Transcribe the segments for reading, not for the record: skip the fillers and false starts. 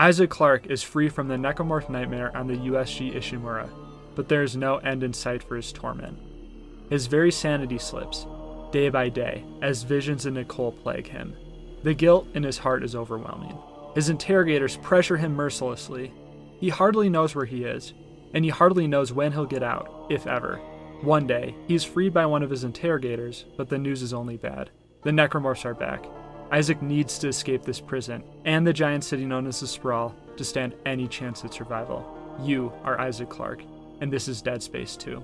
Isaac Clarke is free from the necromorph nightmare on the USG Ishimura, but there is no end in sight for his torment. His very sanity slips, day by day, as visions of Nicole plague him. The guilt in his heart is overwhelming. His interrogators pressure him mercilessly. He hardly knows where he is, and he hardly knows when he'll get out, if ever. One day, he's freed by one of his interrogators, but the news is only bad. The necromorphs are back. Isaac needs to escape this prison, and the giant city known as the Sprawl, to stand any chance at survival. You are Isaac Clarke, and this is Dead Space 2.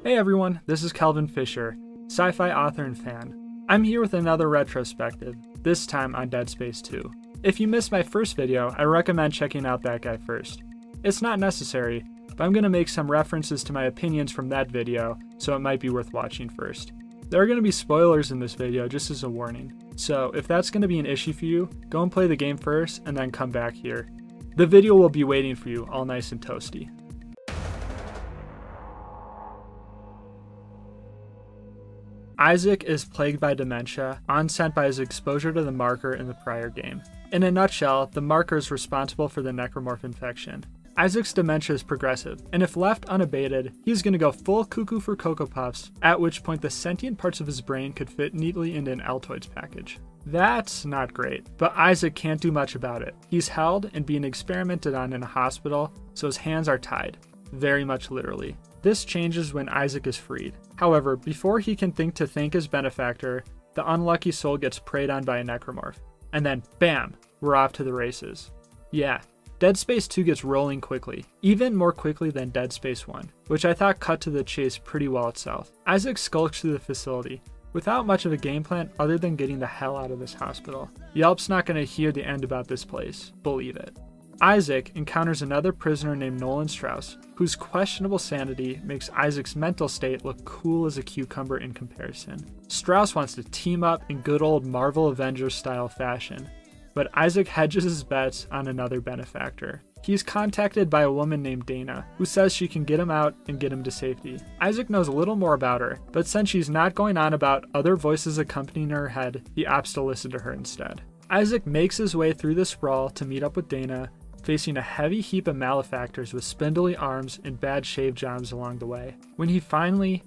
Hey everyone, this is Calvin Fisher, sci-fi author and fan. I'm here with another retrospective, this time on Dead Space 2. If you missed my first video, I recommend checking out that guy first. It's not necessary, but I'm going to make some references to my opinions from that video, so it might be worth watching first. There are going to be spoilers in this video, just as a warning. So if that's going to be an issue for you, go and play the game first and then come back here. The video will be waiting for you, all nice and toasty. Isaac is plagued by dementia, onset by his exposure to the marker in the prior game. In a nutshell, the marker is responsible for the necromorph infection. Isaac's dementia is progressive, and if left unabated, he's gonna go full cuckoo for Cocoa Puffs, at which point the sentient parts of his brain could fit neatly into an Altoids package. That's not great, but Isaac can't do much about it. He's held and being experimented on in a hospital, so his hands are tied, very much literally. This changes when Isaac is freed. However, before he can think to thank his benefactor, the unlucky soul gets preyed on by a necromorph. And then, bam, we're off to the races. Yeah, Dead Space 2 gets rolling quickly, even more quickly than Dead Space 1, which I thought cut to the chase pretty well itself. Isaac skulks through the facility, without much of a game plan other than getting the hell out of this hospital. Yelp's not going to hear the end about this place, believe it. Isaac encounters another prisoner named Nolan Strauss, whose questionable sanity makes Isaac's mental state look cool as a cucumber in comparison. Strauss wants to team up in good old Marvel Avengers style fashion, but Isaac hedges his bets on another benefactor. He's contacted by a woman named Dana, who says she can get him out and get him to safety. Isaac knows a little more about her, but since she's not going on about other voices accompanying her head, he opts to listen to her instead. Isaac makes his way through the Sprawl to meet up with Dana, facing a heavy heap of malefactors with spindly arms and bad shave jobs along the way. When he finally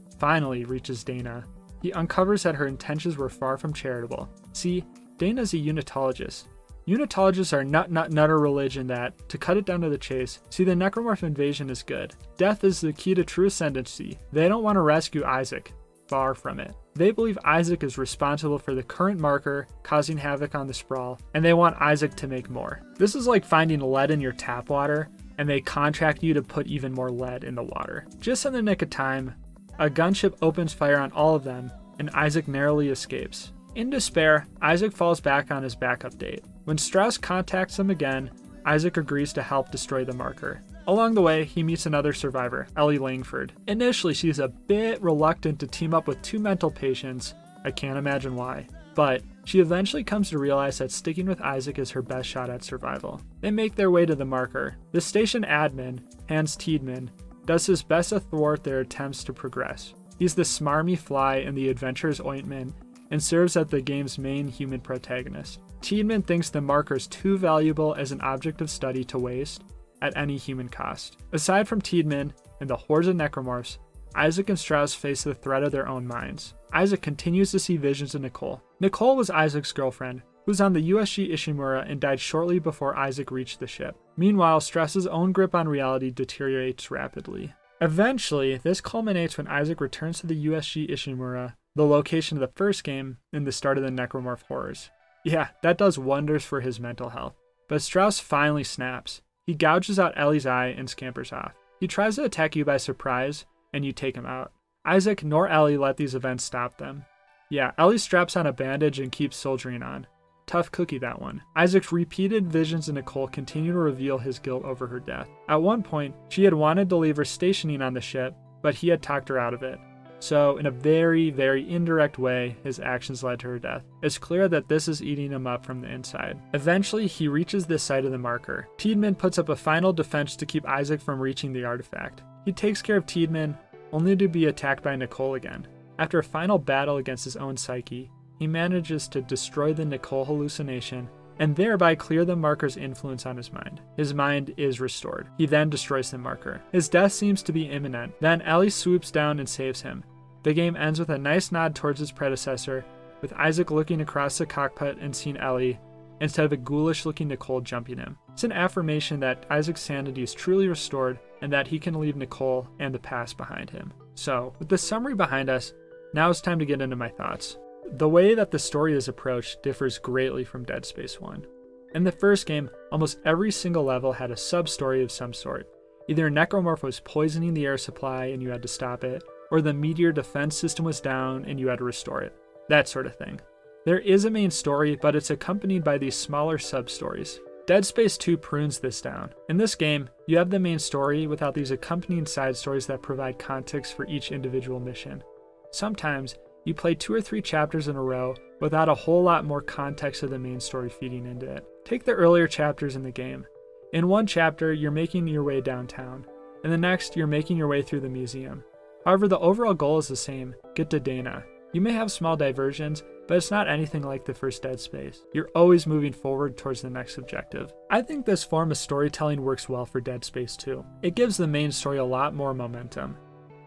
reaches Dana, he uncovers that her intentions were far from charitable. See, Dana's a unitologist. Unitologists are nutter religion that, to cut it down to the chase, see the necromorph invasion is good. Death is the key to true ascendancy. They don't want to rescue Isaac. Far from it. They believe Isaac is responsible for the current marker causing havoc on the Sprawl, and they want Isaac to make more. This is like finding lead in your tap water, and they contract you to put even more lead in the water. Just in the nick of time, a gunship opens fire on all of them, and Isaac narrowly escapes. In despair, Isaac falls back on his backup date. When Strauss contacts him again, Isaac agrees to help destroy the marker. Along the way, he meets another survivor, Ellie Langford. Initially, she's a bit reluctant to team up with two mental patients. I can't imagine why. But she eventually comes to realize that sticking with Isaac is her best shot at survival. They make their way to the marker. The station admin, Hans Tiedemann, does his best to thwart their attempts to progress. He's the smarmy fly in the adventurer's ointment and serves as the game's main human protagonist. Tiedemann thinks the marker is too valuable as an object of study to waste at any human cost. Aside from Tiedemann and the hordes of necromorphs, Isaac and Strauss face the threat of their own minds. Isaac continues to see visions of Nicole. Nicole was Isaac's girlfriend, who was on the USG Ishimura and died shortly before Isaac reached the ship. Meanwhile, Strauss's own grip on reality deteriorates rapidly. Eventually, this culminates when Isaac returns to the USG Ishimura, the location of the first game and the start of the necromorph horrors. Yeah, that does wonders for his mental health. But Strauss finally snaps. He gouges out Ellie's eye and scampers off. He tries to attack you by surprise, and you take him out. Isaac nor Ellie let these events stop them. Yeah, Ellie straps on a bandage and keeps soldiering on. Tough cookie, that one. Isaac's repeated visions of Nicole continue to reveal his guilt over her death. At one point, she had wanted to leave her stationing on the ship, but he had talked her out of it. So, in a very, very indirect way, his actions led to her death. It's clear that this is eating him up from the inside. Eventually, he reaches the site of the marker. Tiedemann puts up a final defense to keep Isaac from reaching the artifact. He takes care of Tiedemann, only to be attacked by Nicole again. After a final battle against his own psyche, he manages to destroy the Nicole hallucination and thereby clear the marker's influence on his mind. His mind is restored. He then destroys the marker. His death seems to be imminent. Then Ellie swoops down and saves him. The game ends with a nice nod towards its predecessor, with Isaac looking across the cockpit and seeing Ellie, instead of a ghoulish-looking Nicole jumping him. It's an affirmation that Isaac's sanity is truly restored and that he can leave Nicole and the past behind him. So, with the summary behind us, now it's time to get into my thoughts. The way that the story is approached differs greatly from Dead Space 1. In the first game, almost every single level had a sub-story of some sort. Either a necromorph was poisoning the air supply and you had to stop it, or the meteor defense system was down and you had to restore it. That sort of thing. There is a main story, but it's accompanied by these smaller sub-stories. Dead Space 2 prunes this down. In this game, you have the main story without these accompanying side stories that provide context for each individual mission. Sometimes, you play 2 or 3 chapters in a row without a whole lot more context of the main story feeding into it. Take the earlier chapters in the game. In one chapter, you're making your way downtown. In the next, you're making your way through the museum. However, the overall goal is the same: get to Dana. You may have small diversions, but it's not anything like the first Dead Space. You're always moving forward towards the next objective. I think this form of storytelling works well for Dead Space 2. It gives the main story a lot more momentum.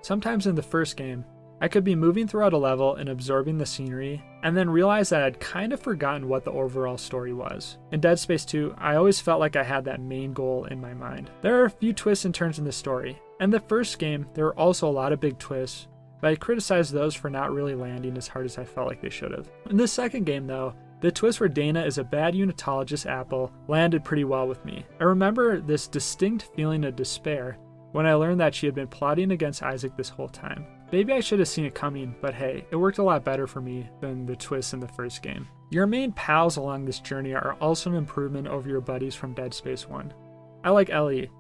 Sometimes in the first game, I could be moving throughout a level and absorbing the scenery, and then realize that I'd kind of forgotten what the overall story was. In Dead Space 2, I always felt like I had that main goal in my mind. There are a few twists and turns in the story. In the first game, there were also a lot of big twists, but I criticized those for not really landing as hard as I felt like they should have. In the second game though, the twist where Dana is a bad unitologist apple landed pretty well with me. I remember this distinct feeling of despair when I learned that she had been plotting against Isaac this whole time. Maybe I should have seen it coming, but hey, it worked a lot better for me than the twists in the first game. Your main pals along this journey are also an improvement over your buddies from Dead Space 1. I like Ellie.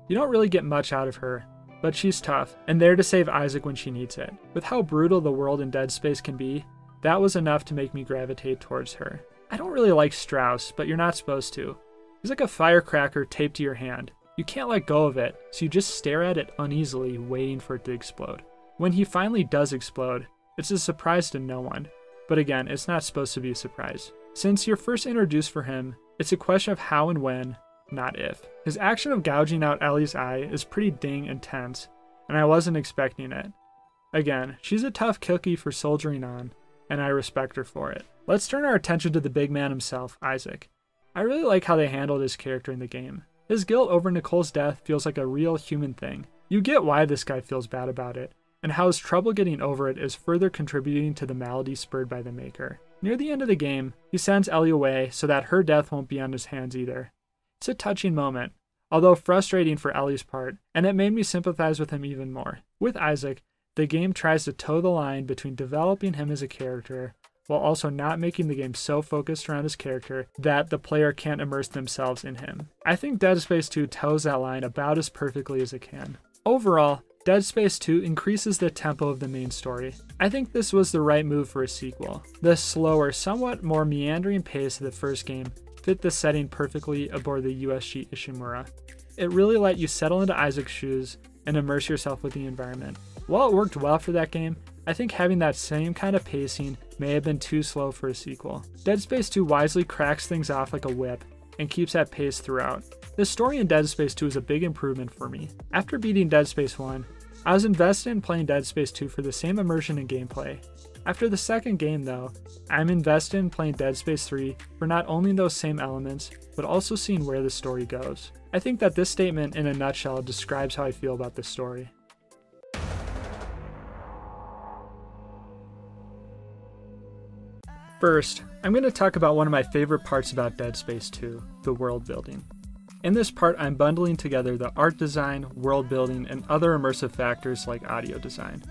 You don't really get much out of her, but she's tough, and there to save Isaac when she needs it. With how brutal the world in Dead Space can be, that was enough to make me gravitate towards her. I don't really like Strauss, but you're not supposed to. He's like a firecracker taped to your hand. You can't let go of it, so you just stare at it uneasily, waiting for it to explode. When he finally does explode, it's a surprise to no one. But again, it's not supposed to be a surprise. Since you're first introduced for him, it's a question of how and when, not if. His action of gouging out Ellie's eye is pretty dang intense, and I wasn't expecting it. Again, she's a tough cookie for soldiering on, and I respect her for it. Let's turn our attention to the big man himself, Isaac. I really like how they handled his character in the game. His guilt over Nicole's death feels like a real human thing. You get why this guy feels bad about it, and how his trouble getting over it is further contributing to the malady spurred by the Maker. Near the end of the game, he sends Ellie away so that her death won't be on his hands either. It's a touching moment, although frustrating for Ellie's part, and it made me sympathize with him even more. With Isaac, the game tries to toe the line between developing him as a character, while also not making the game so focused around his character that the player can't immerse themselves in him. I think Dead Space 2 toes that line about as perfectly as it can. Overall, Dead Space 2 increases the tempo of the main story. I think this was the right move for a sequel. The slower, somewhat more meandering pace of the first game fit the setting perfectly aboard the USG Ishimura. It really let you settle into Isaac's shoes and immerse yourself with the environment. While it worked well for that game, I think having that same kind of pacing may have been too slow for a sequel. Dead Space 2 wisely cracks things off like a whip and keeps that pace throughout. The story in Dead Space 2 is a big improvement for me. After beating Dead Space 1, I was invested in playing Dead Space 2 for the same immersion and gameplay. After the second game though, I'm invested in playing Dead Space 3 for not only those same elements, but also seeing where the story goes. I think that this statement in a nutshell describes how I feel about this story. First, I'm going to talk about one of my favorite parts about Dead Space 2, the world building. In this part, I'm bundling together the art design, world building, and other immersive factors like audio design.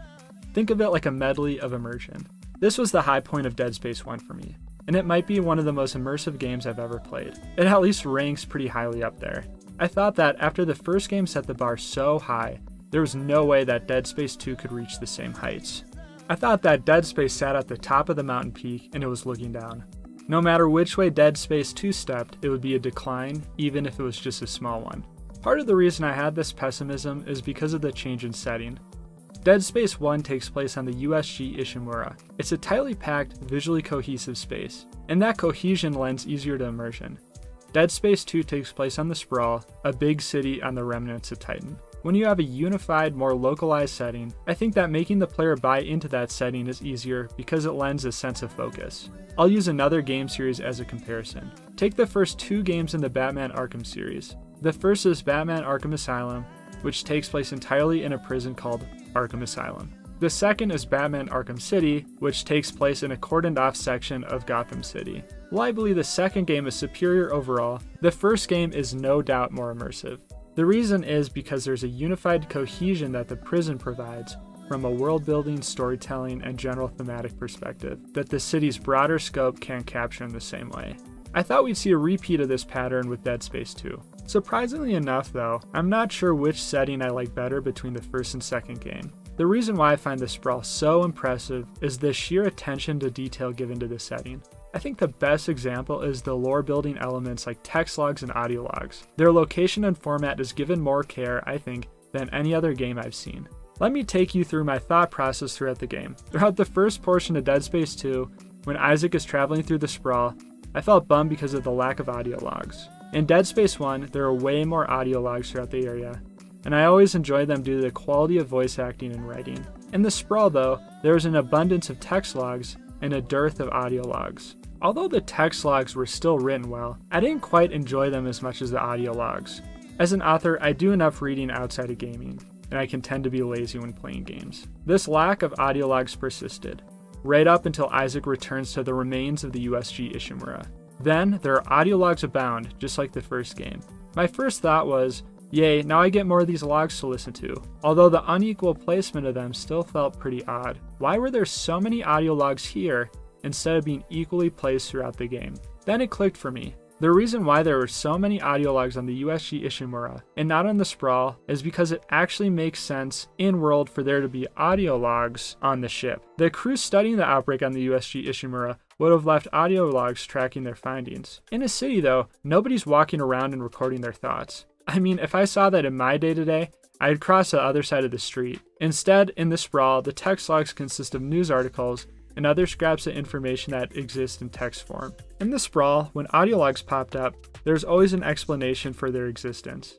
Think of it like a medley of immersion. This was the high point of Dead Space 1 for me, and it might be one of the most immersive games I've ever played. It at least ranks pretty highly up there. I thought that after the first game set the bar so high, there was no way that Dead Space 2 could reach the same heights. I thought that Dead Space sat at the top of the mountain peak and it was looking down. No matter which way Dead Space 2 stepped, it would be a decline, even if it was just a small one. Part of the reason I had this pessimism is because of the change in setting. Dead Space 1 takes place on the USG Ishimura. It's a tightly packed, visually cohesive space, and that cohesion lends easier to immersion. Dead Space 2 takes place on the Sprawl, a big city on the remnants of Titan. When you have a unified, more localized setting, I think that making the player buy into that setting is easier because it lends a sense of focus. I'll use another game series as a comparison. Take the first 2 games in the Batman Arkham series. The first is Batman Arkham Asylum, which takes place entirely in a prison called Arkham Asylum. The second is Batman Arkham City, which takes place in a cordoned off section of Gotham City. While I believe the second game is superior overall, the first game is no doubt more immersive. The reason is because there's a unified cohesion that the prison provides from a world-building, storytelling, and general thematic perspective that the city's broader scope can't capture in the same way. I thought we'd see a repeat of this pattern with Dead Space 2. Surprisingly enough though, I'm not sure which setting I like better between the first and second game. The reason why I find the Sprawl so impressive is the sheer attention to detail given to the setting. I think the best example is the lore building elements like text logs and audio logs. Their location and format is given more care, I think, than any other game I've seen. Let me take you through my thought process throughout the game. Throughout the first portion of Dead Space 2, when Isaac is traveling through the Sprawl, I felt bummed because of the lack of audio logs. In Dead Space 1, there are way more audio logs throughout the area, and I always enjoy them due to the quality of voice acting and writing. In the Sprawl though, there was an abundance of text logs and a dearth of audio logs. Although the text logs were still written well, I didn't quite enjoy them as much as the audio logs. As an author, I do enough reading outside of gaming, and I can tend to be lazy when playing games. This lack of audio logs persisted, right up until Isaac returns to the remains of the USG Ishimura. Then, there are audio logs abound, just like the first game. My first thought was, yay, now I get more of these logs to listen to, although the unequal placement of them still felt pretty odd. Why were there so many audio logs here instead of being equally placed throughout the game? Then it clicked for me. The reason why there were so many audio logs on the USG Ishimura and not on the Sprawl is because it actually makes sense in-world for there to be audio logs on the ship. The crew studying the outbreak on the USG Ishimura would have left audio logs tracking their findings. In a city though, nobody's walking around and recording their thoughts. I mean, if I saw that in my day-to-day, I'd cross the other side of the street. Instead, in the Sprawl, the text logs consist of news articles and other scraps of information that exist in text form. In the Sprawl, when audio logs popped up, there's always an explanation for their existence.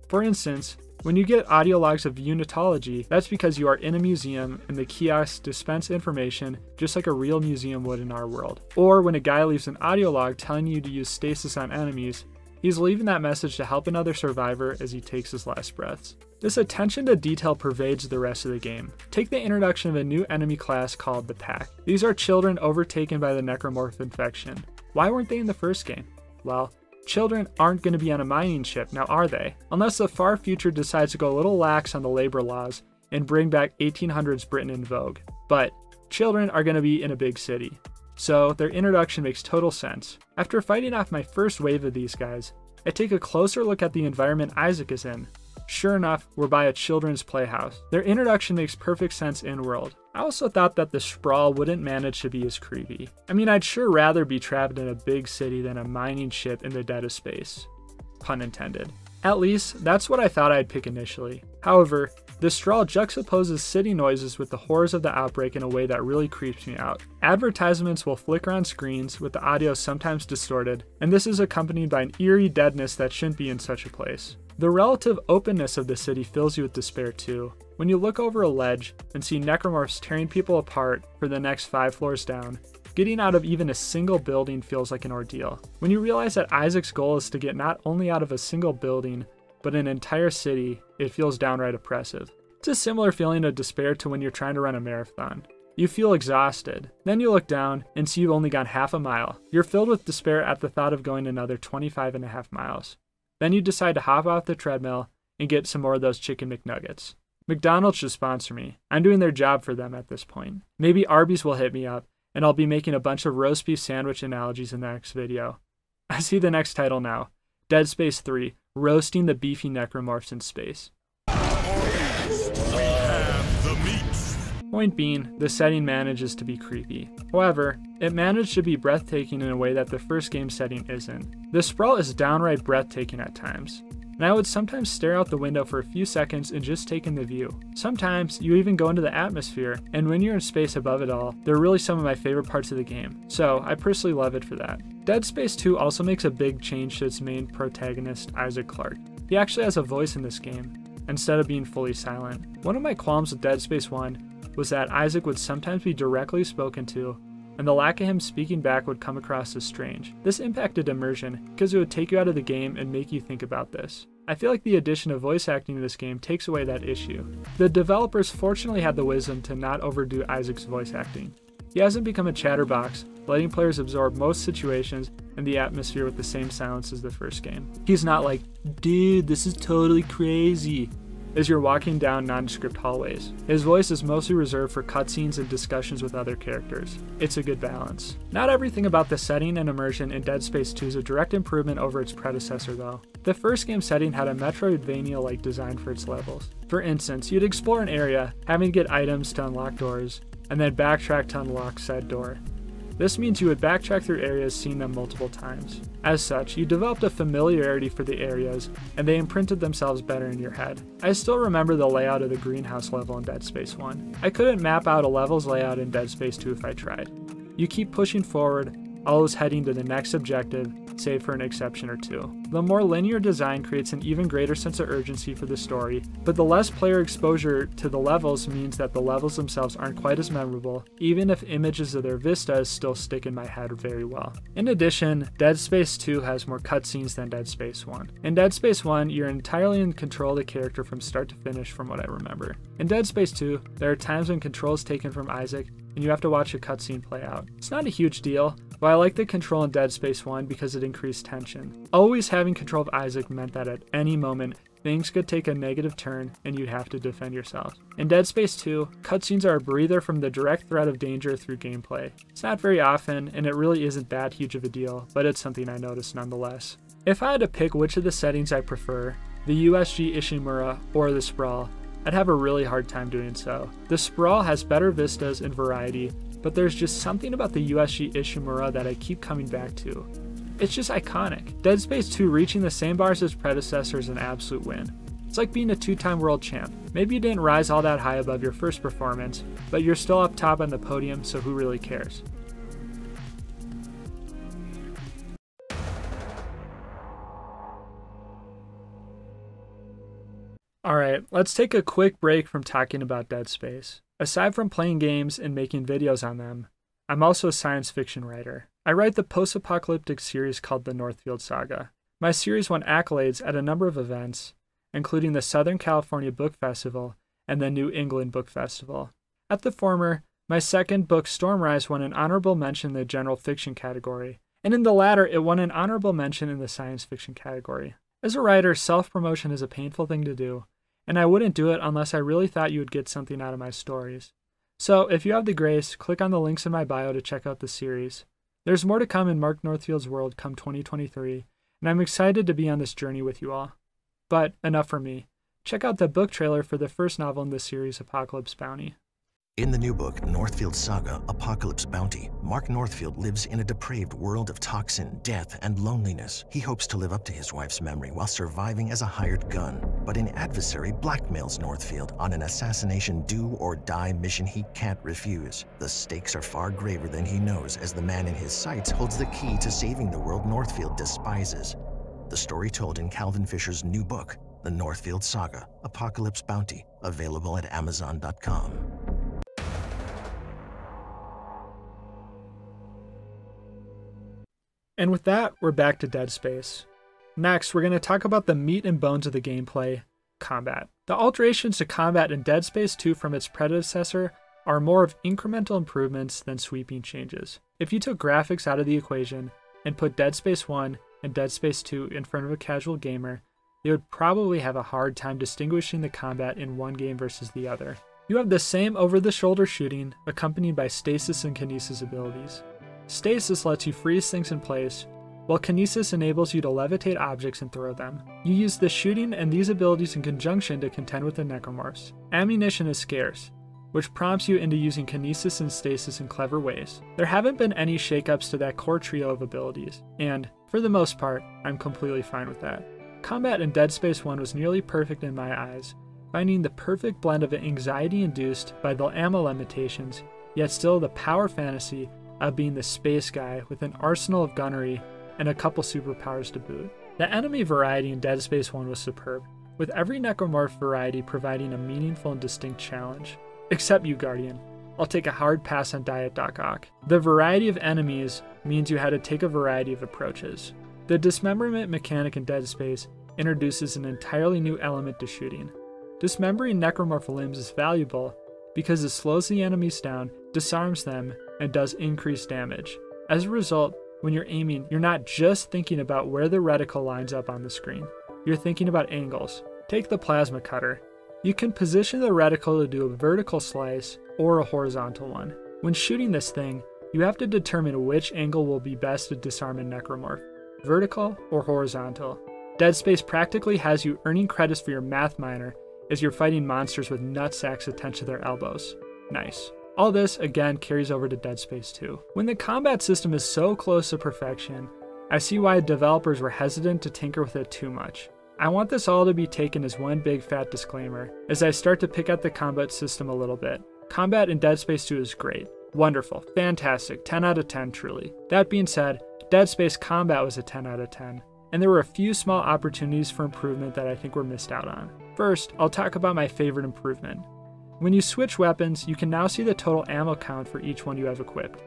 For instance, when you get audio logs of unitology, that's because you are in a museum and the kiosks dispense information just like a real museum would in our world. Or when a guy leaves an audio log telling you to use stasis on enemies, he's leaving that message to help another survivor as he takes his last breaths. This attention to detail pervades the rest of the game. Take the introduction of a new enemy class called the Pack. These are children overtaken by the necromorph infection. Why weren't they in the first game? Well, children aren't going to be on a mining ship, now are they? Unless the far future decides to go a little lax on the labor laws and bring back 1800s Britain in vogue. But children are going to be in a big city. So their introduction makes total sense. After fighting off my first wave of these guys, I take a closer look at the environment Isaac is in. Sure enough, we're by a children's playhouse. Their introduction makes perfect sense in-world. I also thought that the Sprawl wouldn't manage to be as creepy. I mean, I'd sure rather be trapped in a big city than a mining ship in the dead of space. Pun intended. At least, that's what I thought I'd pick initially. However, the Sprawl juxtaposes city noises with the horrors of the outbreak in a way that really creeps me out. Advertisements will flicker on screens, with the audio sometimes distorted, and this is accompanied by an eerie deadness that shouldn't be in such a place. The relative openness of the city fills you with despair too. When you look over a ledge and see necromorphs tearing people apart for the next 5 floors down, getting out of even a single building feels like an ordeal. When you realize that Isaac's goal is to get not only out of a single building, but an entire city, it feels downright oppressive. It's a similar feeling of despair to when you're trying to run a marathon. You feel exhausted. Then you look down and see you've only gone half a mile. You're filled with despair at the thought of going another 25.5 miles. Then you decide to hop off the treadmill and get some more of those chicken McNuggets. McDonald's should sponsor me. I'm doing their job for them at this point. Maybe Arby's will hit me up, and I'll be making a bunch of roast beef sandwich analogies in the next video. I see the next title now. Dead Space 3, Roasting the Beefy Necromorphs in Space. Point being, the setting manages to be creepy. However, it managed to be breathtaking in a way that the first game setting isn't. The Sprawl is downright breathtaking at times. and I would sometimes stare out the window for a few seconds and just take in the view. Sometimes you even go into the atmosphere, and when you're in space above it all, they're really some of my favorite parts of the game, so I personally love it for that. Dead Space 2 also makes a big change to its main protagonist, Isaac Clarke. He actually has a voice in this game, instead of being fully silent. One of my qualms with Dead Space 1 was that Isaac would sometimes be directly spoken to, and the lack of him speaking back would come across as strange. This impacted immersion, because it would take you out of the game and make you think about this. I feel like the addition of voice acting to this game takes away that issue. The developers fortunately had the wisdom to not overdo Isaac's voice acting. He hasn't become a chatterbox, letting players absorb most situations and the atmosphere with the same silence as the first game. He's not like, dude, this is totally crazy, as you're walking down nondescript hallways. His voice is mostly reserved for cutscenes and discussions with other characters. It's a good balance. Not everything about the setting and immersion in Dead Space 2 is a direct improvement over its predecessor though. The first game's setting had a Metroidvania-like design for its levels. For instance, you'd explore an area, having to get items to unlock doors, and then backtrack to unlock said door. This means you would backtrack through areas seeing them multiple times. As such, you developed a familiarity for the areas, and they imprinted themselves better in your head. I still remember the layout of the greenhouse level in Dead Space 1. I couldn't map out a level's layout in Dead Space 2 if I tried. You keep pushing forward, always heading to the next objective, save for an exception or two. The more linear design creates an even greater sense of urgency for the story, but the less player exposure to the levels means that the levels themselves aren't quite as memorable, even if images of their vistas still stick in my head very well. In addition, Dead Space 2 has more cutscenes than Dead Space 1. In Dead Space 1, you're entirely in control of the character from start to finish from what I remember. In Dead Space 2, there are times when control is taken from Isaac, and you have to watch a cutscene play out. It's not a huge deal, but I like the control in Dead Space 1 because it increased tension. Always having control of Isaac meant that at any moment, things could take a negative turn and you'd have to defend yourself. In Dead Space 2, cutscenes are a breather from the direct threat of danger through gameplay. It's not very often, and it really isn't that huge of a deal, but it's something I noticed nonetheless. If I had to pick which of the settings I prefer, the USG Ishimura or the Sprawl, I'd have a really hard time doing so. The Sprawl has better vistas and variety, but there's just something about the USG Ishimura that I keep coming back to. It's just iconic. Dead Space 2 reaching the same bars as predecessor is an absolute win. It's like being a two-time world champ. Maybe you didn't rise all that high above your first performance, but you're still up top on the podium, so who really cares? Alright, let's take a quick break from talking about Dead Space. Aside from playing games and making videos on them, I'm also a science fiction writer. I write the post-apocalyptic series called the Northfield Saga. My series won accolades at a number of events, including the Southern California Book Festival and the New England Book Festival. At the former, my second book, Stormrise, won an honorable mention in the general fiction category, and in the latter, it won an honorable mention in the science fiction category. As a writer, self-promotion is a painful thing to do, and I wouldn't do it unless I really thought you would get something out of my stories. So, if you have the grace, click on the links in my bio to check out the series. There's more to come in Mark Northfield's world come 2023, and I'm excited to be on this journey with you all. But, enough from me. Check out the book trailer for the first novel in this series, Apocalypse Bounty. In the new book, Northfield Saga, Apocalypse Bounty, Mark Northfield lives in a depraved world of toxin, death, and loneliness. He hopes to live up to his wife's memory while surviving as a hired gun. But an adversary blackmails Northfield on an assassination do-or-die mission he can't refuse. The stakes are far graver than he knows, as the man in his sights holds the key to saving the world Northfield despises. The story told in Calvin Fisher's new book, The Northfield Saga, Apocalypse Bounty, available at Amazon.com. And with that, we're back to Dead Space. Next, we're going to talk about the meat and bones of the gameplay, combat. The alterations to combat in Dead Space 2 from its predecessor are more of incremental improvements than sweeping changes. If you took graphics out of the equation and put Dead Space 1 and Dead Space 2 in front of a casual gamer, they would probably have a hard time distinguishing the combat in one game versus the other. You have the same over-the-shoulder shooting, accompanied by stasis and kinesis abilities. Stasis lets you freeze things in place, while kinesis enables you to levitate objects and throw them. You use the shooting and these abilities in conjunction to contend with the necromorphs. Ammunition is scarce, which prompts you into using kinesis and stasis in clever ways. There haven't been any shakeups to that core trio of abilities, and, for the most part, I'm completely fine with that. Combat in Dead Space 1 was nearly perfect in my eyes, finding the perfect blend of anxiety induced by the ammo limitations, yet still the power fantasy of being the space guy with an arsenal of gunnery and a couple superpowers to boot. The enemy variety in Dead Space 1 was superb, with every necromorph variety providing a meaningful and distinct challenge. Except you, Guardian. I'll take a hard pass on Diet Doc Ock. The variety of enemies means you had to take a variety of approaches. The dismemberment mechanic in Dead Space introduces an entirely new element to shooting. Dismembering necromorph limbs is valuable because it slows the enemies down, disarms them, and does increased damage. As a result, when you're aiming, you're not just thinking about where the reticle lines up on the screen. You're thinking about angles. Take the plasma cutter. You can position the reticle to do a vertical slice or a horizontal one. When shooting this thing, you have to determine which angle will be best to disarm a necromorph, vertical or horizontal. Dead Space practically has you earning credits for your math minor as you're fighting monsters with nutsacks attached to their elbows. Nice. All this, again, carries over to Dead Space 2. When the combat system is so close to perfection, I see why developers were hesitant to tinker with it too much. I want this all to be taken as one big fat disclaimer as I start to pick at the combat system a little bit. Combat in Dead Space 2 is great, wonderful, fantastic, 10 out of 10 truly. That being said, Dead Space combat was a 10 out of 10, and there were a few small opportunities for improvement that I think were missed out on. First, I'll talk about my favorite improvement. When you switch weapons, you can now see the total ammo count for each one you have equipped.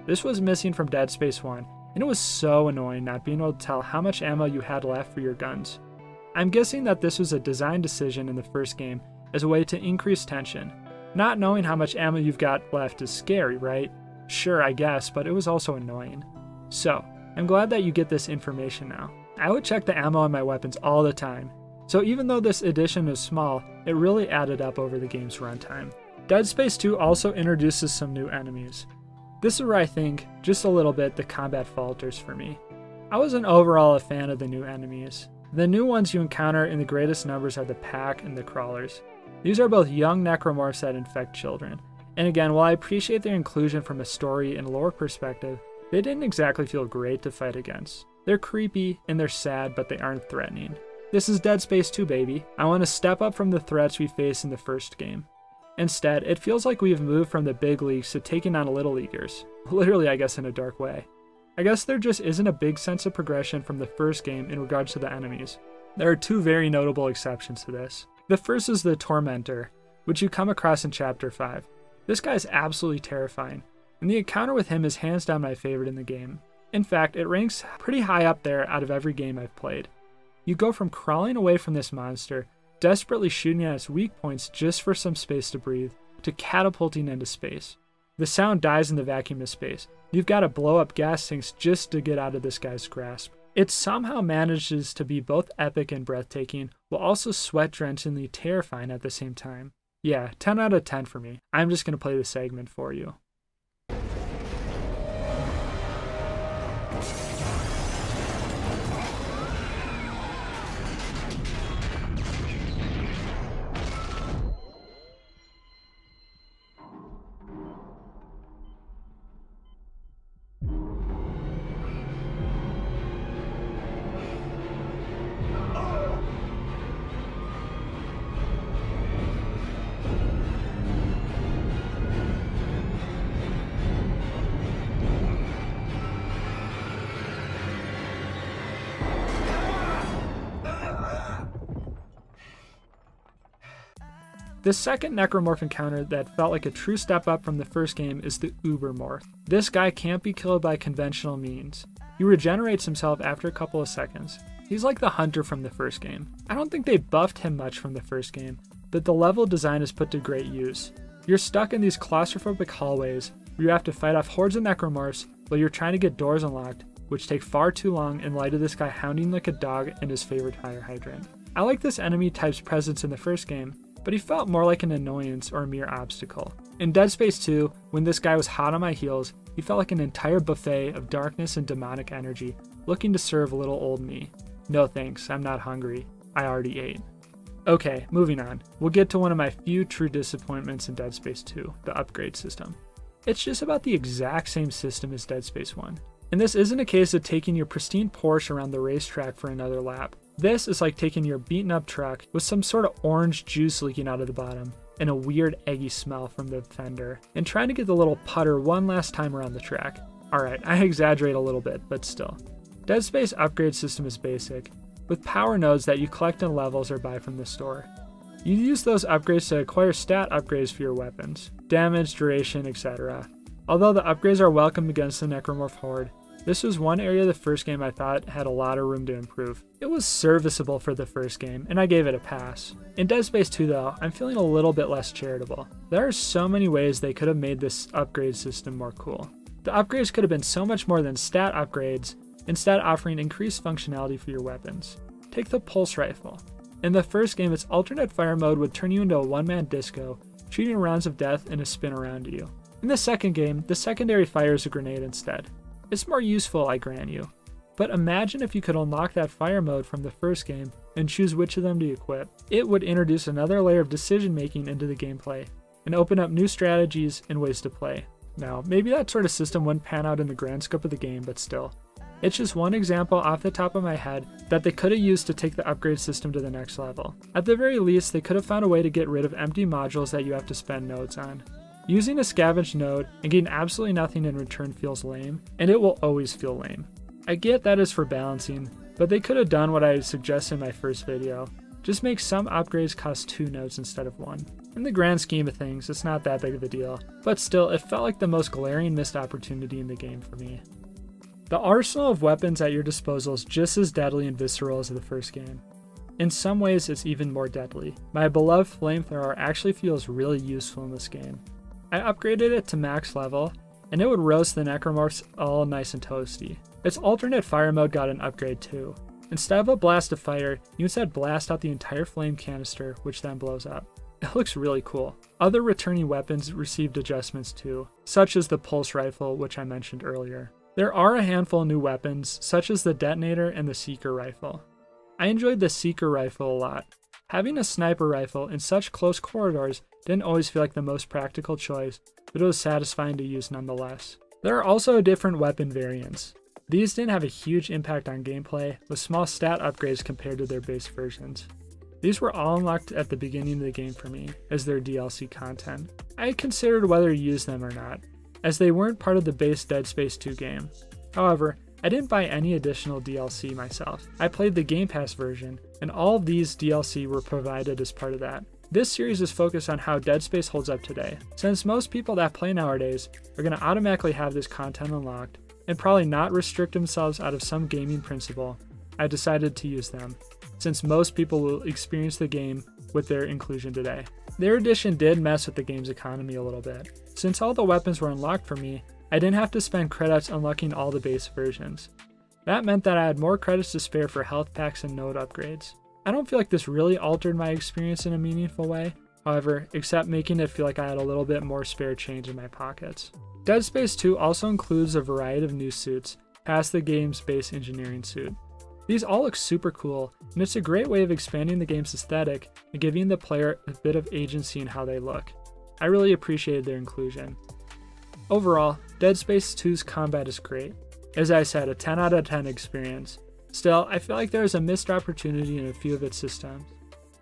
This was missing from Dead Space 1, and it was so annoying not being able to tell how much ammo you had left for your guns. I'm guessing that this was a design decision in the first game as a way to increase tension. Not knowing how much ammo you've got left is scary, right? Sure, I guess, but it was also annoying. So, I'm glad that you get this information now. I would check the ammo on my weapons all the time, so even though this addition is small, it really added up over the game's runtime. Dead Space 2 also introduces some new enemies. This is where I think, just a little bit, the combat falters for me. I wasn't overall a fan of the new enemies. The new ones you encounter in the greatest numbers are the Pack and the Crawlers. These are both young necromorphs that infect children. And again, while I appreciate their inclusion from a story and lore perspective, they didn't exactly feel great to fight against. They're creepy and they're sad, but they aren't threatening. This is Dead Space 2, baby. I want to step up from the threats we faced in the first game. Instead, it feels like we've moved from the big leagues to taking on little leaguers. Literally, I guess, in a dark way. I guess there just isn't a big sense of progression from the first game in regards to the enemies. There are two very notable exceptions to this. The first is the Tormentor, which you come across in Chapter 5. This guy is absolutely terrifying, and the encounter with him is hands down my favorite in the game. In fact, it ranks pretty high up there out of every game I've played. You go from crawling away from this monster, desperately shooting at its weak points just for some space to breathe, to catapulting into space. The sound dies in the vacuum of space. You've got to blow up gas sinks just to get out of this guy's grasp. It somehow manages to be both epic and breathtaking, while also sweat-drenchingly terrifying at the same time. Yeah, 10 out of 10 for me. I'm just going to play the segment for you. The second necromorph encounter that felt like a true step up from the first game is the Ubermorph. This guy can't be killed by conventional means. He regenerates himself after a couple of seconds. He's like the hunter from the first game. I don't think they buffed him much from the first game, but the level design is put to great use. You're stuck in these claustrophobic hallways where you have to fight off hordes of necromorphs while you're trying to get doors unlocked, which take far too long in light of this guy hounding like a dog and his favorite fire hydrant. I like this enemy type's presence in the first game, but he felt more like an annoyance or a mere obstacle. In Dead Space 2, when this guy was hot on my heels, he felt like an entire buffet of darkness and demonic energy, looking to serve little old me. No thanks, I'm not hungry. I already ate. Okay, moving on. We'll get to one of my few true disappointments in Dead Space 2, the upgrade system. It's just about the exact same system as Dead Space 1. And this isn't a case of taking your pristine Porsche around the racetrack for another lap. This is like taking your beaten up truck with some sort of orange juice leaking out of the bottom and a weird eggy smell from the fender and trying to get the little putter one last time around the track. Alright, I exaggerate a little bit, but still. Dead Space upgrade system is basic, with power nodes that you collect in levels or buy from the store. You use those upgrades to acquire stat upgrades for your weapons, damage, duration, etc. Although the upgrades are welcome against the Necromorph Horde, this was one area of the first game I thought had a lot of room to improve. It was serviceable for the first game, and I gave it a pass. In Dead Space 2 though, I'm feeling a little bit less charitable. There are so many ways they could have made this upgrade system more cool. The upgrades could have been so much more than stat upgrades, instead offering increased functionality for your weapons. Take the pulse rifle. In the first game, its alternate fire mode would turn you into a one-man disco, shooting rounds of death in a spin around you. In the second game, the secondary fires a grenade instead. It's more useful, I grant you. But imagine if you could unlock that fire mode from the first game and choose which of them to equip. It would introduce another layer of decision making into the gameplay and open up new strategies and ways to play. Now, maybe that sort of system wouldn't pan out in the grand scope of the game, but still. It's just one example off the top of my head that they could have used to take the upgrade system to the next level. At the very least, they could have found a way to get rid of empty modules that you have to spend nodes on. Using a scavenged node and getting absolutely nothing in return feels lame, and it will always feel lame. I get that is for balancing, but they could have done what I suggested in my first video. Just make some upgrades cost 2 nodes instead of 1. In the grand scheme of things, it's not that big of a deal, but still, it felt like the most glaring missed opportunity in the game for me. The arsenal of weapons at your disposal is just as deadly and visceral as the first game. In some ways, it's even more deadly. My beloved flamethrower actually feels really useful in this game. I upgraded it to max level, and it would roast the necromorphs all nice and toasty. Its alternate fire mode got an upgrade too. Instead of a blast of fire, you instead blast out the entire flame canister, which then blows up. It looks really cool. Other returning weapons received adjustments too, such as the pulse rifle, which I mentioned earlier. There are a handful of new weapons, such as the detonator and the seeker rifle. I enjoyed the seeker rifle a lot. Having a sniper rifle in such close corridors didn't always feel like the most practical choice, but it was satisfying to use nonetheless. There are also different weapon variants. These didn't have a huge impact on gameplay, with small stat upgrades compared to their base versions. These were all unlocked at the beginning of the game for me, as their DLC content. I considered whether to use them or not, as they weren't part of the base Dead Space 2 game. However, I didn't buy any additional DLC myself. I played the Game Pass version, and all of these DLC were provided as part of that. This series is focused on how Dead Space holds up today. Since most people that play nowadays are going to automatically have this content unlocked, and probably not restrict themselves out of some gaming principle, I decided to use them, since most people will experience the game with their inclusion today. Their addition did mess with the game's economy a little bit. Since all the weapons were unlocked for me, I didn't have to spend credits unlocking all the base versions. That meant that I had more credits to spare for health packs and node upgrades. I don't feel like this really altered my experience in a meaningful way, however, except making it feel like I had a little bit more spare change in my pockets. Dead Space 2 also includes a variety of new suits, past the game's base engineering suit. These all look super cool, and it's a great way of expanding the game's aesthetic and giving the player a bit of agency in how they look. I really appreciated their inclusion. Overall, Dead Space 2's combat is great. As I said, a 10 out of 10 experience. Still, I feel like there is a missed opportunity in a few of its systems.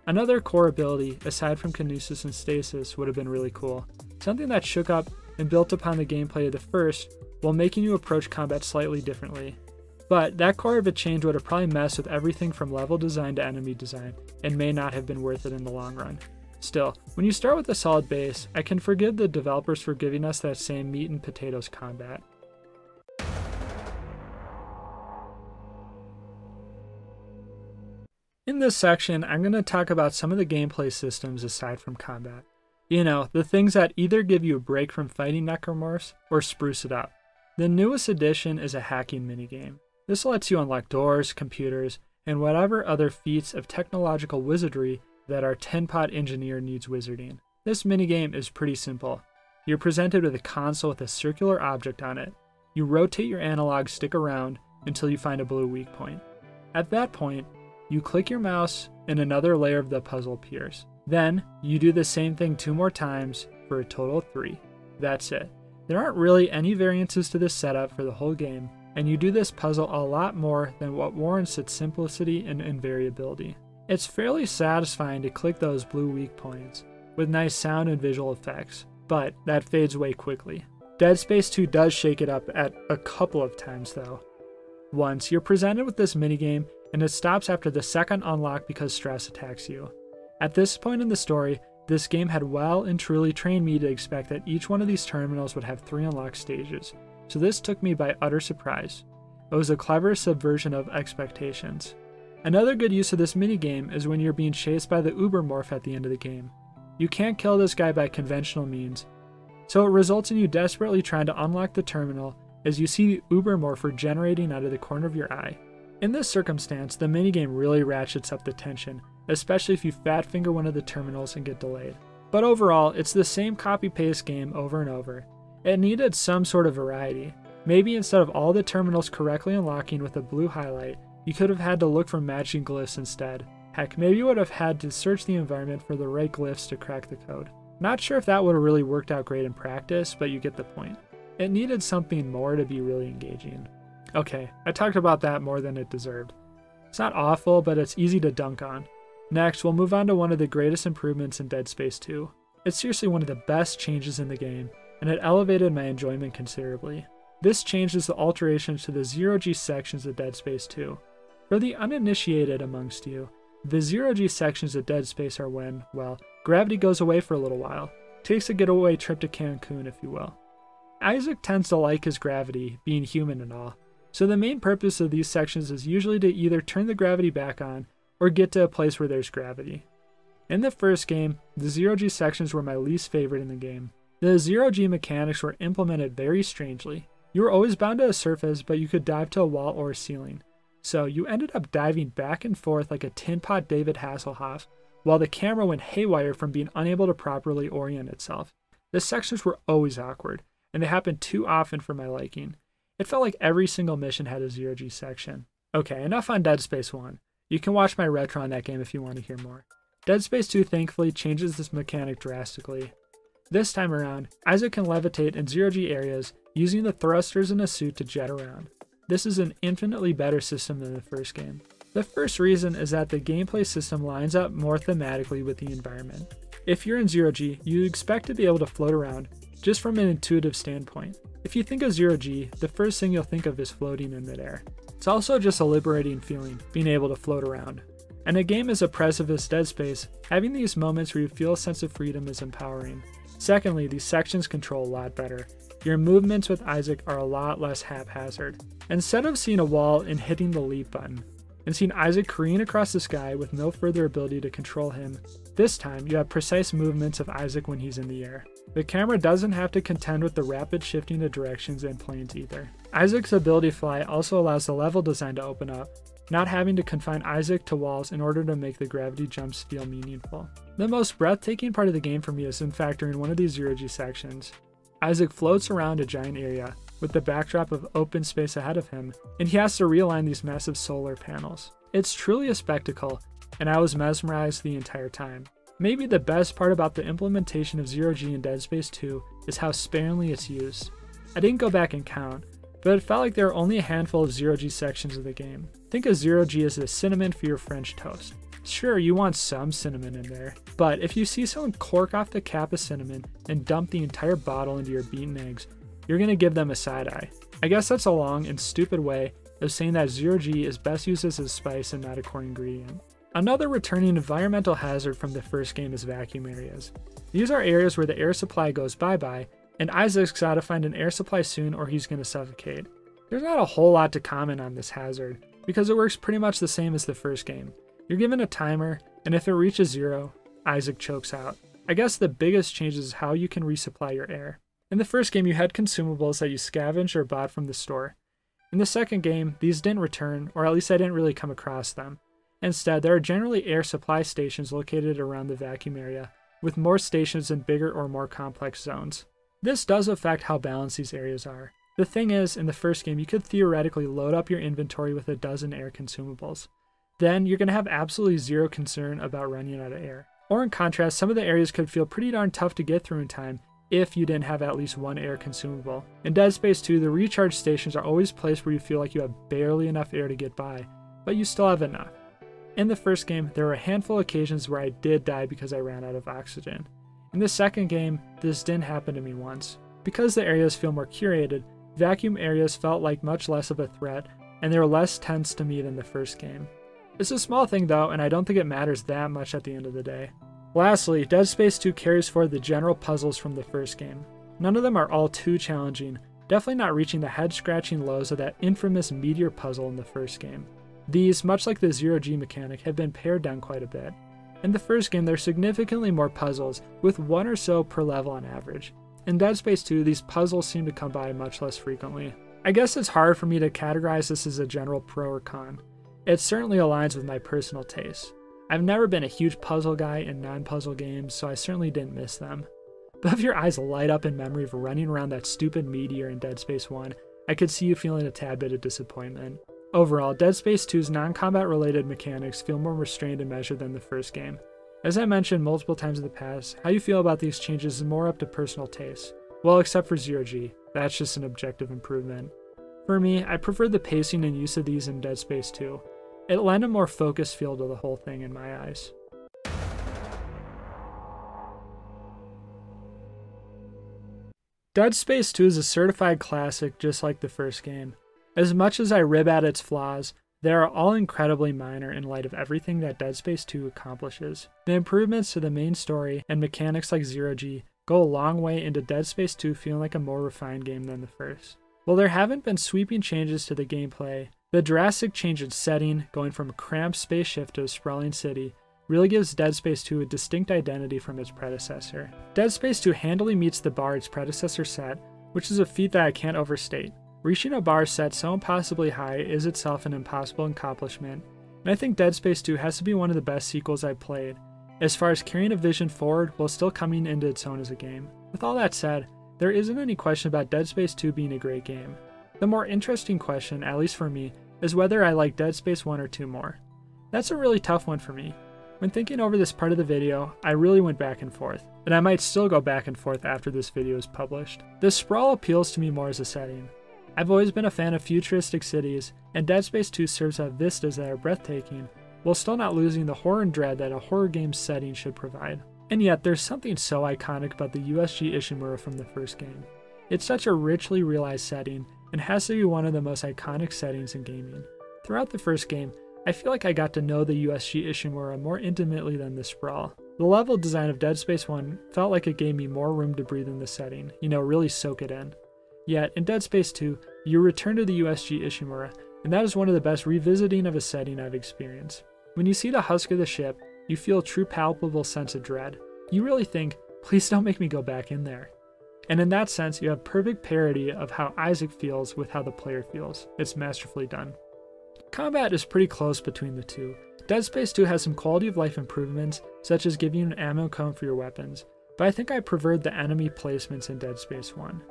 Another core ability, aside from kinesis and stasis, would have been really cool. Something that shook up and built upon the gameplay of the first, while making you approach combat slightly differently. But that core of a change would have probably messed with everything from level design to enemy design, and may not have been worth it in the long run. Still, when you start with a solid base, I can forgive the developers for giving us that same meat and potatoes combat. In this section, I'm going to talk about some of the gameplay systems aside from combat. You know, the things that either give you a break from fighting necromorphs or spruce it up. The newest addition is a hacking minigame. This lets you unlock doors, computers, and whatever other feats of technological wizardry that our tin pot engineer needs wizarding. This minigame is pretty simple. You're presented with a console with a circular object on it. You rotate your analog stick around until you find a blue weak point. At that point, you click your mouse and another layer of the puzzle appears. Then, you do the same thing 2 more times for a total of 3. That's it. There aren't really any variances to this setup for the whole game, and you do this puzzle a lot more than what warrants its simplicity and invariability. It's fairly satisfying to click those blue weak points, with nice sound and visual effects, but that fades away quickly. Dead Space 2 does shake it up at a couple of times though. Once, you're presented with this minigame, and it stops after the second unlock because stress attacks you. At this point in the story, this game had well and truly trained me to expect that each one of these terminals would have 3 unlocked stages, so this took me by utter surprise. It was a clever subversion of expectations. Another good use of this minigame is when you're being chased by the Ubermorph at the end of the game. You can't kill this guy by conventional means, so it results in you desperately trying to unlock the terminal as you see the Ubermorph regenerating out of the corner of your eye. In this circumstance, the minigame really ratchets up the tension, especially if you fat finger one of the terminals and get delayed. But overall, it's the same copy-paste game over and over. It needed some sort of variety. Maybe instead of all the terminals correctly unlocking with a blue highlight, you could have had to look for matching glyphs instead. Heck, maybe you would have had to search the environment for the right glyphs to crack the code. Not sure if that would have really worked out great in practice, but you get the point. It needed something more to be really engaging. Okay, I talked about that more than it deserved. It's not awful, but it's easy to dunk on. Next, we'll move on to one of the greatest improvements in Dead Space 2. It's seriously one of the best changes in the game, and it elevated my enjoyment considerably. This change is the alteration to the zero-G sections of Dead Space 2. For the uninitiated amongst you, the zero-G sections of Dead Space are when, well, gravity goes away for a little while. Takes a getaway trip to Cancun, if you will. Isaac tends to like his gravity, being human and all, so the main purpose of these sections is usually to either turn the gravity back on, or get to a place where there's gravity. In the first game, the zero-G sections were my least favorite in the game. The zero-G mechanics were implemented very strangely. You were always bound to a surface, but you could dive to a wall or a ceiling. So you ended up diving back and forth like a tin pot David Hasselhoff, while the camera went haywire from being unable to properly orient itself. The sections were always awkward, and they happened too often for my liking. It felt like every single mission had a zero-G section. Okay, enough on Dead Space 1. You can watch my retro on that game if you want to hear more. Dead Space 2 thankfully changes this mechanic drastically. This time around, Isaac can levitate in zero-G areas using the thrusters in a suit to jet around. This is an infinitely better system than the first game. The first reason is that the gameplay system lines up more thematically with the environment. If you're in zero-G, you expect to be able to float around, just from an intuitive standpoint. If you think of zero-G, the first thing you'll think of is floating in midair. It's also just a liberating feeling, being able to float around. And a game as oppressive as Dead Space, having these moments where you feel a sense of freedom is empowering. Secondly, these sections control a lot better. Your movements with Isaac are a lot less haphazard. Instead of seeing a wall and hitting the leap button, and seeing Isaac careen across the sky with no further ability to control him, this time you have precise movements of Isaac when he's in the air. The camera doesn't have to contend with the rapid shifting of directions and planes either. Isaac's ability to fly also allows the level design to open up, not having to confine Isaac to walls in order to make the gravity jumps feel meaningful. The most breathtaking part of the game for me is in fact during one of these zero-G sections. Isaac floats around a giant area, with the backdrop of open space ahead of him, and he has to realign these massive solar panels. It's truly a spectacle, and I was mesmerized the entire time. Maybe the best part about the implementation of zero-G in Dead Space 2 is how sparingly it's used. I didn't go back and count, but it felt like there are only a handful of zero-G sections of the game. Think of zero-G as the cinnamon for your French toast. Sure, you want some cinnamon in there, but if you see someone cork off the cap of cinnamon and dump the entire bottle into your beaten eggs, you're gonna give them a side eye. I guess that's a long and stupid way of saying that zero-G is best used as a spice and not a core ingredient. Another returning environmental hazard from the first game is vacuum areas. These are areas where the air supply goes bye-bye, and Isaac's gotta find an air supply soon or he's gonna suffocate. There's not a whole lot to comment on this hazard, because it works pretty much the same as the first game. You're given a timer, and if it reaches 0, Isaac chokes out. I guess the biggest change is how you can resupply your air. In the first game, you had consumables that you scavenged or bought from the store. In the second game, these didn't return, or at least I didn't really come across them. Instead, there are generally air supply stations located around the vacuum area, with more stations in bigger or more complex zones. This does affect how balanced these areas are. The thing is, in the first game, you could theoretically load up your inventory with a dozen air consumables. Then you're going to have absolutely zero concern about running out of air. Or in contrast, some of the areas could feel pretty darn tough to get through in time, if you didn't have at least one air consumable. In Dead Space 2, the recharge stations are always placed where you feel like you have barely enough air to get by, but you still have enough. In the first game, there were a handful of occasions where I did die because I ran out of oxygen. In the second game, this didn't happen to me once. Because the areas feel more curated, vacuum areas felt like much less of a threat, and they were less tense to me than the first game. It's a small thing though, and I don't think it matters that much at the end of the day. Lastly, Dead Space 2 carries forward the general puzzles from the first game. None of them are all too challenging, definitely not reaching the head-scratching lows of that infamous meteor puzzle in the first game. These, much like the zero-G mechanic, have been pared down quite a bit. In the first game, there are significantly more puzzles, with one or so per level on average. In Dead Space 2, these puzzles seem to come by much less frequently. I guess it's hard for me to categorize this as a general pro or con. It certainly aligns with my personal tastes. I've never been a huge puzzle guy in non-puzzle games, so I certainly didn't miss them. But if your eyes light up in memory of running around that stupid meteor in Dead Space 1, I could see you feeling a tad bit of disappointment. Overall, Dead Space 2's non-combat related mechanics feel more restrained and measured than the first game. As I mentioned multiple times in the past, how you feel about these changes is more up to personal taste. Well, except for zero-G, that's just an objective improvement. For me, I prefer the pacing and use of these in Dead Space 2. It lent a more focused feel to the whole thing in my eyes. Dead Space 2 is a certified classic just like the first game. As much as I rib at its flaws, they are all incredibly minor in light of everything that Dead Space 2 accomplishes. The improvements to the main story and mechanics like zero-G go a long way into Dead Space 2 feeling like a more refined game than the first. While there haven't been sweeping changes to the gameplay, the drastic change in setting, going from a cramped spaceship to a sprawling city, really gives Dead Space 2 a distinct identity from its predecessor. Dead Space 2 handily meets the bar its predecessor set, which is a feat that I can't overstate. Reaching a bar set so impossibly high is itself an impossible accomplishment, and I think Dead Space 2 has to be one of the best sequels I've played, as far as carrying a vision forward while still coming into its own as a game. With all that said, there isn't any question about Dead Space 2 being a great game. The more interesting question, at least for me, is whether I like Dead Space 1 or 2 more. That's a really tough one for me. When thinking over this part of the video, I really went back and forth, and I might still go back and forth after this video is published. The Sprawl appeals to me more as a setting. I've always been a fan of futuristic cities, and Dead Space 2 serves up vistas that are breathtaking, while still not losing the horror and dread that a horror game's setting should provide. And yet, there's something so iconic about the USG Ishimura from the first game. It's such a richly realized setting, and has to be one of the most iconic settings in gaming. Throughout the first game, I feel like I got to know the USG Ishimura more intimately than the Sprawl. The level design of Dead Space 1 felt like it gave me more room to breathe in the setting, really soak it in. Yet, in Dead Space 2, you return to the USG Ishimura, and that is one of the best revisiting of a setting I've experienced. When you see the husk of the ship, you feel a true palpable sense of dread. You really think, please don't make me go back in there. And in that sense, you have perfect parody of how Isaac feels with how the player feels. It's masterfully done. Combat is pretty close between the two. Dead Space 2 has some quality of life improvements, such as giving you an ammo cone for your weapons, but I think I preferred the enemy placements in Dead Space 1.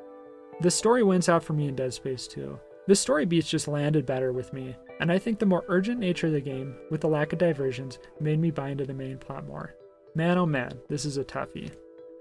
The story wins out for me in Dead Space 2. The story beats just landed better with me, and I think the more urgent nature of the game, with the lack of diversions, made me buy into the main plot more. Man oh man, this is a toughie.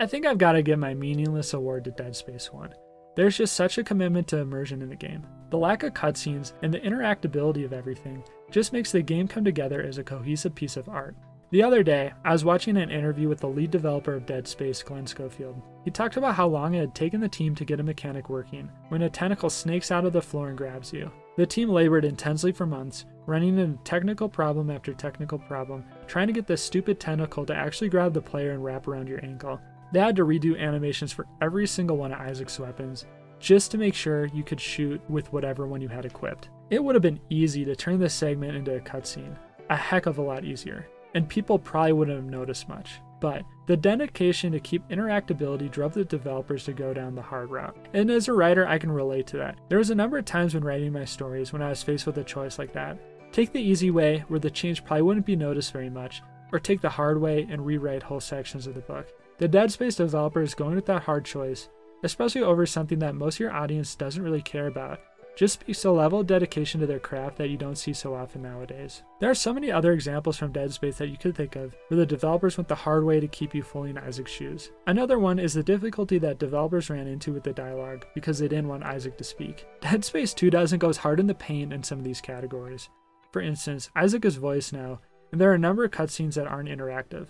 I think I've got to give my meaningless award to Dead Space 1. There's just such a commitment to immersion in the game. The lack of cutscenes and the interactability of everything just makes the game come together as a cohesive piece of art. The other day, I was watching an interview with the lead developer of Dead Space, Glenn Schofield. He talked about how long it had taken the team to get a mechanic working, when a tentacle snakes out of the floor and grabs you. The team labored intensely for months, running into technical problem after technical problem, trying to get this stupid tentacle to actually grab the player and wrap around your ankle. They had to redo animations for every single one of Isaac's weapons, just to make sure you could shoot with whatever one you had equipped. It would have been easy to turn this segment into a cutscene, a heck of a lot easier, and people probably wouldn't have noticed much. But the dedication to keep interactability drove the developers to go down the hard route. And as a writer, I can relate to that. There was a number of times when writing my stories when I was faced with a choice like that. Take the easy way, where the change probably wouldn't be noticed very much, or take the hard way and rewrite whole sections of the book. The Dead Space developers going with that hard choice, especially over something that most of your audience doesn't really care about, just speaks to a level of dedication to their craft that you don't see so often nowadays. There are so many other examples from Dead Space that you could think of, where the developers went the hard way to keep you fully in Isaac's shoes. Another one is the difficulty that developers ran into with the dialogue because they didn't want Isaac to speak. Dead Space 2 doesn't go as hard in the paint in some of these categories. For instance, Isaac is voiced now, and there are a number of cutscenes that aren't interactive.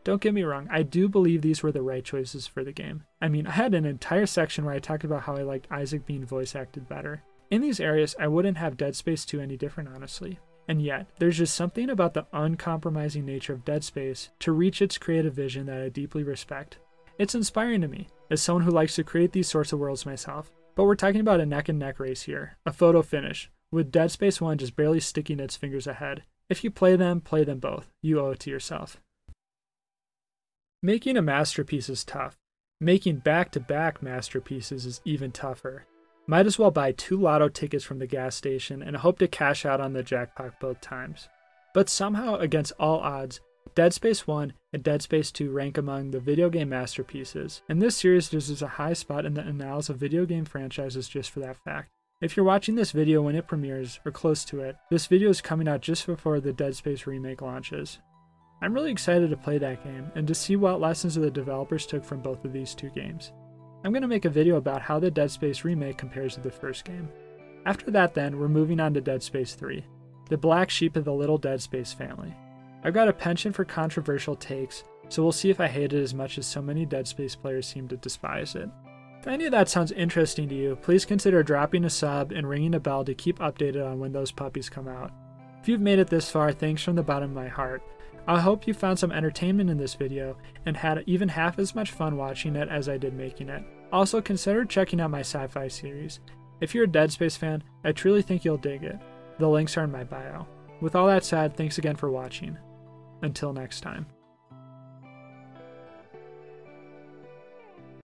Don't get me wrong, I do believe these were the right choices for the game. I mean, I had an entire section where I talked about how I liked Isaac being voice acted better. In these areas, I wouldn't have Dead Space 2 any different, honestly. And yet, there's just something about the uncompromising nature of Dead Space to reach its creative vision that I deeply respect. It's inspiring to me, as someone who likes to create these sorts of worlds myself. But we're talking about a neck-and-neck race here, a photo finish, with Dead Space 1 just barely sticking its fingers ahead. If you play them both. You owe it to yourself. Making a masterpiece is tough. Making back-to-back masterpieces is even tougher. Might as well buy 2 lotto tickets from the gas station and hope to cash out on the jackpot both times. But somehow, against all odds, Dead Space 1 and Dead Space 2 rank among the video game masterpieces, and this series deserves a high spot in the annals of video game franchises just for that fact. If you're watching this video when it premieres, or close to it, this video is coming out just before the Dead Space remake launches. I'm really excited to play that game, and to see what lessons the developers took from both of these 2 games. I'm going to make a video about how the Dead Space remake compares to the first game. After that then, we're moving on to Dead Space 3, the black sheep of the little Dead Space family. I've got a penchant for controversial takes, so we'll see if I hate it as much as so many Dead Space players seem to despise it. If any of that sounds interesting to you, please consider dropping a sub and ringing a bell to keep updated on when those puppies come out. If you've made it this far, thanks from the bottom of my heart. I hope you found some entertainment in this video and had even half as much fun watching it as I did making it. Also, consider checking out my sci-fi series. If you're a Dead Space fan, I truly think you'll dig it. The links are in my bio. With all that said, thanks again for watching. Until next time.